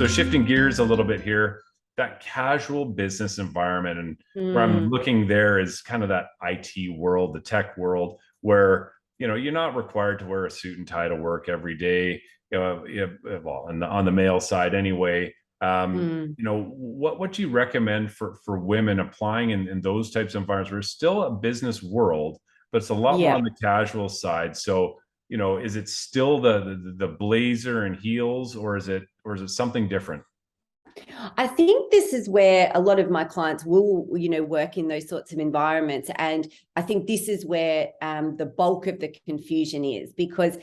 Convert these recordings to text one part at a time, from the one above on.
So shifting gears a little bit here, that casual business environment, and where I'm Mm, looking there is kind of that IT world, the tech world, where you're not required to wear a suit and tie to work every day. Well, on the male side anyway. mm. What do you recommend for women applying in those types of environments? We're still a business world, but it's a lot more on Yeah. the casual side. So, is it still the blazer and heels, or is it something different? I think this is where a lot of my clients will, work in those sorts of environments. And I think this is where the bulk of the confusion is, because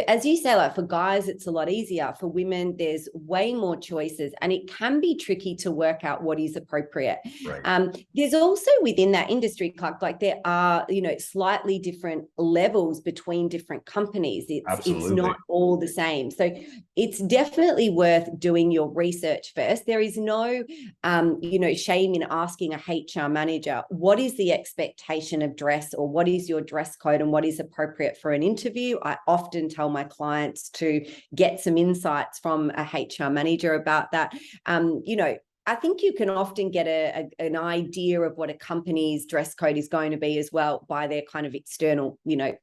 as you say, like for guys, it's a lot easier. For women, there's way more choices, and it can be tricky to work out what is appropriate. Right. There's also within that industry, Clark, like there are, slightly different levels between different companies. It's Absolutely. not all the same. So it's definitely worth doing your research first. There is no, shame in asking a HR manager, what is the expectation of dress, or what is your dress code, and what is appropriate for an interview? I often tell my clients to get some insights from a HR manager about that. I think you can often get an idea of what a company's dress code is going to be as well by their kind of external, their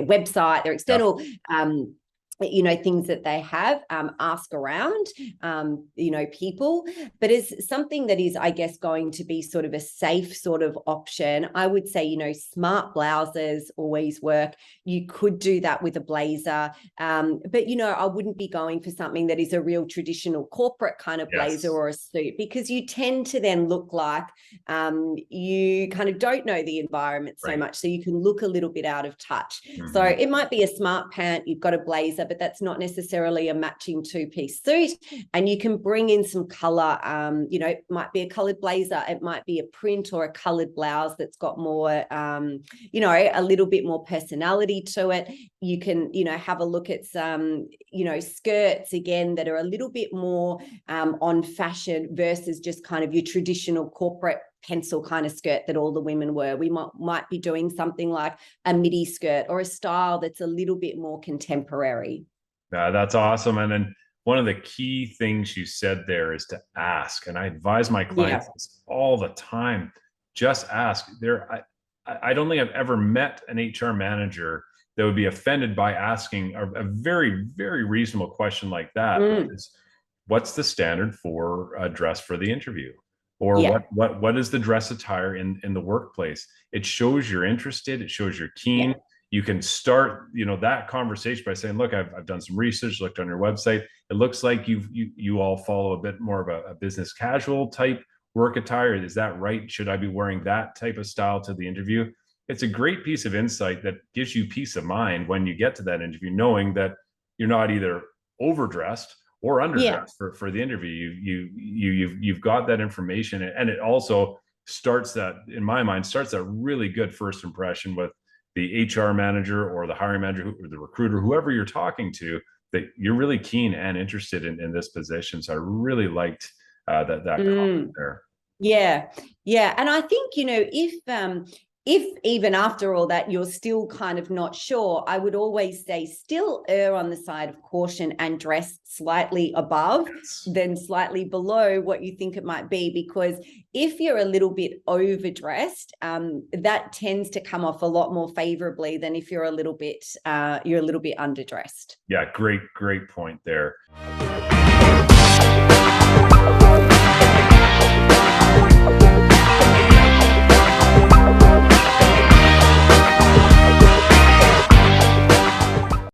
website, their Yep. external things that they have. Ask around, people, but it's something that is, I guess, going to be sort of a safe sort of option. I would say, smart blouses always work. You could do that with a blazer, but I wouldn't be going for something that is a real traditional corporate kind of blazer Yes. or a suit, because you tend to then look like you kind of don't know the environment so Right. much, so you can look a little bit out of touch. So Hmm. it might be a smart pant, you've got a blazer, but that's not necessarily a matching two-piece suit. And you can bring in some color. It might be a colored blazer, it might be a print or a colored blouse that's got more, a little bit more personality to it. You can, have a look at some, skirts again that are a little bit more on fashion versus just kind of your traditional corporate pencil kind of skirt that all the women wear. We might be doing something like a midi skirt, or a style that's a little bit more contemporary. That's awesome. And then one of the key things you said there is to ask. And I advise my Yeah. clients this all the time. Just ask. I don't think I've ever met an HR manager that would be offended by asking a very, very reasonable question like that, which Mm. is, what's the standard for a dress for the interview? Or Yeah. what is the dress attire in the workplace? It shows you're interested, it shows you're keen. Yeah. You can start that conversation by saying, look, I've done some research, looked on your website. It looks like you all follow a bit more of a business casual type work attire. Is that right? Should I be wearing that type of style to the interview? It's a great piece of insight that gives you peace of mind when you get to that interview, knowing that you're not either overdressed or Yeah. underdressed for the interview. You've got that information, and it also starts that, in my mind, starts that really good first impression with the HR manager or the hiring manager or the recruiter, whoever you're talking to, that you're really keen and interested in this position. So I really liked that comment Mm. there. Yeah, yeah. And I think, if even after all that you're still kind of not sure, I would always say still err on the side of caution and dress slightly above Yes. than slightly below what you think it might be. Because if you're a little bit overdressed, that tends to come off a lot more favorably than if you're a little bit underdressed. Yeah, great point there.